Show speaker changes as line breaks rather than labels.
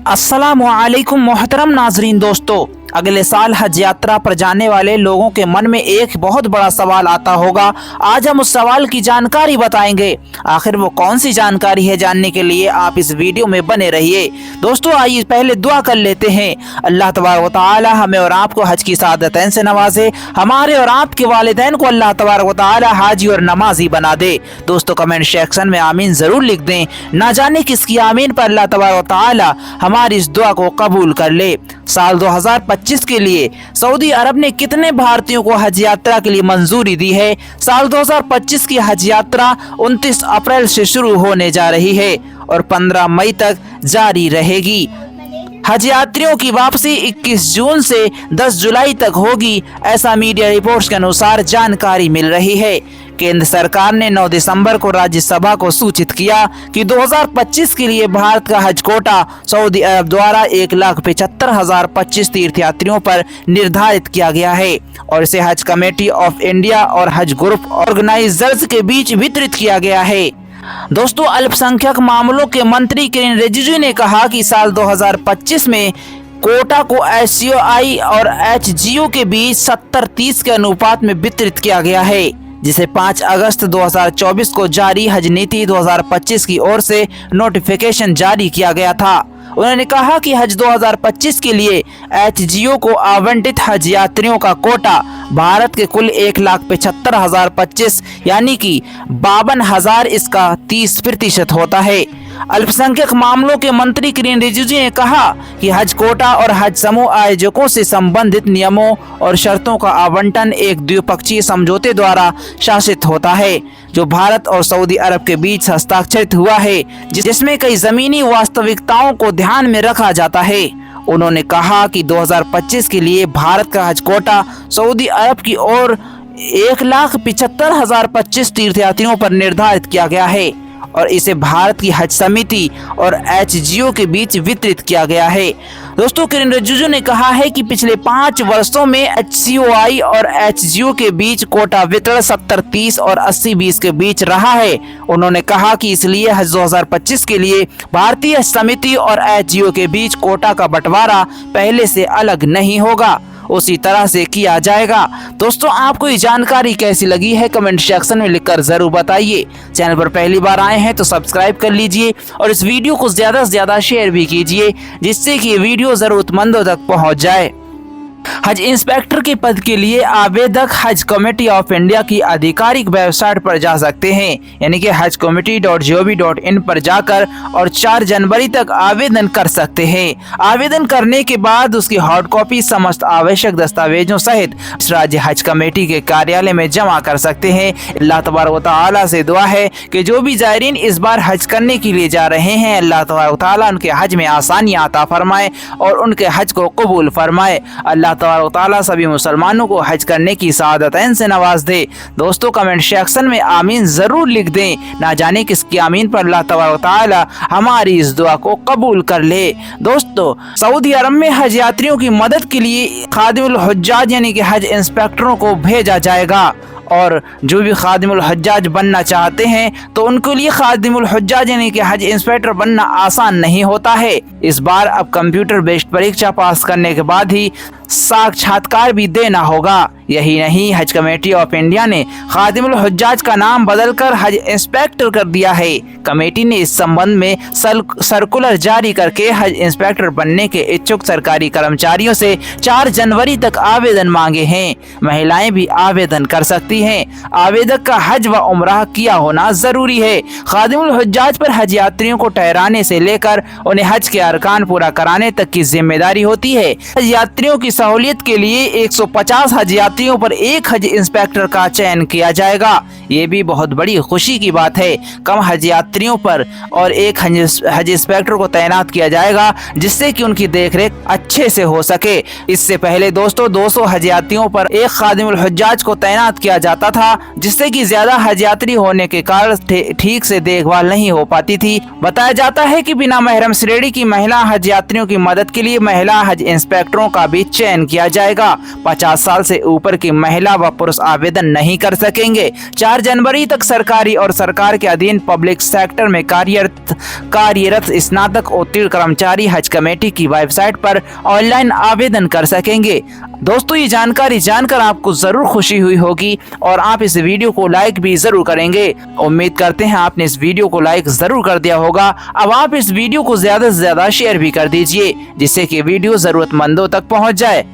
अस्सलामुअलैकुम मोहतरम नाजरीन दोस्तों, अगले साल हज यात्रा पर जाने वाले लोगों के मन में एक बहुत बड़ा सवाल आता होगा। आज हम उस सवाल की जानकारी बताएंगे। आखिर वो कौन सी जानकारी है, जानने के लिए आप इस वीडियो में बने रहिए। दोस्तों आइए पहले दुआ कर लेते हैं। अल्लाह तबारक व तआला हमें और आपको हज की सादतैन से नवाजे, हमारे और आपके वालिदैन को अल्लाह तबारक व तआला हाजी और नमाजी बना दे। दोस्तों कमेंट सेक्शन में आमीन जरूर लिख दें। ना जाने किसकी आमीन पर अल्लाह तबारक व तआला हमारी इस दुआ को कबूल कर ले। साल 2025 के लिए सऊदी अरब ने कितने भारतीयों को हज यात्रा के लिए मंजूरी दी है? साल 2025 की हज यात्रा 29 अप्रैल से शुरू होने जा रही है और 15 मई तक जारी रहेगी। हज यात्रियों की वापसी 21 जून से 10 जुलाई तक होगी, ऐसा मीडिया रिपोर्ट्स के अनुसार जानकारी मिल रही है। केंद्र सरकार ने 9 दिसंबर को राज्यसभा को सूचित किया कि 2025 के लिए भारत का हज कोटा सऊदी अरब द्वारा 1,75,025 तीर्थयात्रियों पर निर्धारित किया गया है और इसे हज कमेटी ऑफ इंडिया और हज ग्रुप ऑर्गेनाइजर्स के बीच वितरित किया गया है। दोस्तों अल्पसंख्यक मामलों के मंत्री किरेन रिजिजू ने कहा कि साल 2025 में कोटा को एचसीओआई और एचजीओ के बीच 70-30 के अनुपात में वितरित किया गया है, जिसे 5 अगस्त 2024 को जारी हज नीति 2025 की ओर से नोटिफिकेशन जारी किया गया था। उन्होंने कहा कि हज 2025 के लिए एचजीओ को आवंटित हज यात्रियों का कोटा भारत के कुल 1,75,025 यानी कि 52,000 इसका 30% होता है। अल्पसंख्यक मामलों के मंत्री किरेन रिजिजू ने कहा कि हज कोटा और हज समूह आयोजकों से संबंधित नियमों और शर्तों का आवंटन एक द्विपक्षीय समझौते द्वारा शासित होता है, जो भारत और सऊदी अरब के बीच हस्ताक्षरित हुआ है, जिसमें कई जमीनी वास्तविकताओं को ध्यान में रखा जाता है। उन्होंने कहा कि 2025 के लिए भारत का हज कोटा सऊदी अरब की ओर 1,75,025 तीर्थयात्रियों पर निर्धारित किया गया है और इसे भारत की हज समिति और एचजीओ के बीच वितरित किया गया है। दोस्तों किरेन रिजिजू ने कहा है कि पिछले 5 वर्षों में एचसीओआई और एचजीओ के बीच कोटा वितरण 70-30 और 80-20 के बीच रहा है। उन्होंने कहा कि इसलिए हज 2025 के लिए भारतीय समिति और एचजीओ के बीच कोटा का बंटवारा पहले से अलग नहीं होगा, उसी तरह से किया जाएगा। दोस्तों आपको ये जानकारी कैसी लगी है कमेंट सेक्शन में लिखकर जरूर बताइए। चैनल पर पहली बार आए हैं तो सब्सक्राइब कर लीजिए और इस वीडियो को ज्यादा से ज्यादा शेयर भी कीजिए, जिससे कि ये वीडियो जरूरतमंदों तक पहुंच जाए। हज इंस्पेक्टर के पद के लिए आवेदक हज कमेटी ऑफ इंडिया की आधिकारिक वेबसाइट पर जा सकते हैं, यानी कि hajcommittee.gov.in पर जाकर और 4 जनवरी तक आवेदन कर सकते हैं। आवेदन करने के बाद उसकी हार्ड कॉपी समस्त आवश्यक दस्तावेजों सहित राज्य हज कमेटी के कार्यालय में जमा कर सकते हैं। अल्लाह तबारक व तआला से दुआ है कि जो भी ज़ायरीन इस बार हज करने के लिए जा रहे हैं, अल्लाह तबारक व तआला उनके हज में आसानियाँ अता फरमाए और उनके हज को कबूल फरमाए। अल्लाह तबारक ताला सभी मुसलमानों को हज करने की सादतैन से नवाज दे। दोस्तों कमेंट सेक्शन में आमीन जरूर लिख दें। ना जाने किसकी आमीन पर अल्लाह तबारक ताला हमारी इस दुआ को कबूल कर ले। दोस्तों सऊदी अरब में हज यात्रियों की मदद के लिए खादिमुल हुज्जाज यानी कि हज इंस्पेक्टरों को भेजा जाएगा और जो भी खादिमुल हज्जाज बनना चाहते हैं तो उनके लिए खादिमुल हुज्जाज यानी कि हज इंस्पेक्टर बनना आसान नहीं होता है। इस बार अब कंप्यूटर बेस्ड परीक्षा पास करने के बाद ही साक्षात्कार भी देना होगा। यही नहीं, हज कमेटी ऑफ इंडिया ने खादिमुल हुज्जाज का नाम बदलकर हज इंस्पेक्टर कर दिया है। कमेटी ने इस संबंध में सर्कुलर जारी करके हज इंस्पेक्टर बनने के इच्छुक सरकारी कर्मचारियों से 4 जनवरी तक आवेदन मांगे हैं। महिलाएं भी आवेदन कर सकती हैं। आवेदक का हज व उम्राह किया होना जरूरी है। खादिमुल हुज्जाज पर हज यात्रियों को ठहराने से लेकर उन्हें हज के अरकान पूरा कराने तक की जिम्मेदारी होती है। हज यात्रियों की सहूलियत के लिए 150 हज यात्रियों पर एक हज इंस्पेक्टर का चयन किया जाएगा। ये भी बहुत बड़ी खुशी की बात है। कम हज यात्रियों पर और एक हज इंस्पेक्टर को तैनात किया जाएगा, जिससे कि उनकी देखरेख अच्छे से हो सके। इससे पहले दोस्तों 200 हज यात्रियों पर एक खादिमुल हुज्जाज को तैनात किया जाता था, जिससे कि ज्यादा हज यात्री होने के कारण ठीक से देखभाल नहीं हो पाती थी। बताया जाता है कि बिना महरम श्रेणी की महिला हज यात्रियों की मदद के लिए महिला हज इंस्पेक्टरों का भी चयन किया जाएगा। 50 साल से ऊपर ऊपर की महिला व पुरुष आवेदन नहीं कर सकेंगे। 4 जनवरी तक सरकारी और सरकार के अधीन पब्लिक सेक्टर में कार्यरत स्नातक उत्तीर्ण कर्मचारी हज कमेटी की वेबसाइट पर ऑनलाइन आवेदन कर सकेंगे। दोस्तों, ये जानकारी जानकर आपको जरूर खुशी हुई होगी और आप इस वीडियो को लाइक भी जरूर करेंगे। उम्मीद करते हैं आपने इस वीडियो को लाइक जरूर कर दिया होगा। अब आप इस वीडियो को ज्यादा से ज्यादा शेयर भी कर दीजिए, जिससे कि वीडियो जरूरतमंदों तक पहुंच जाए।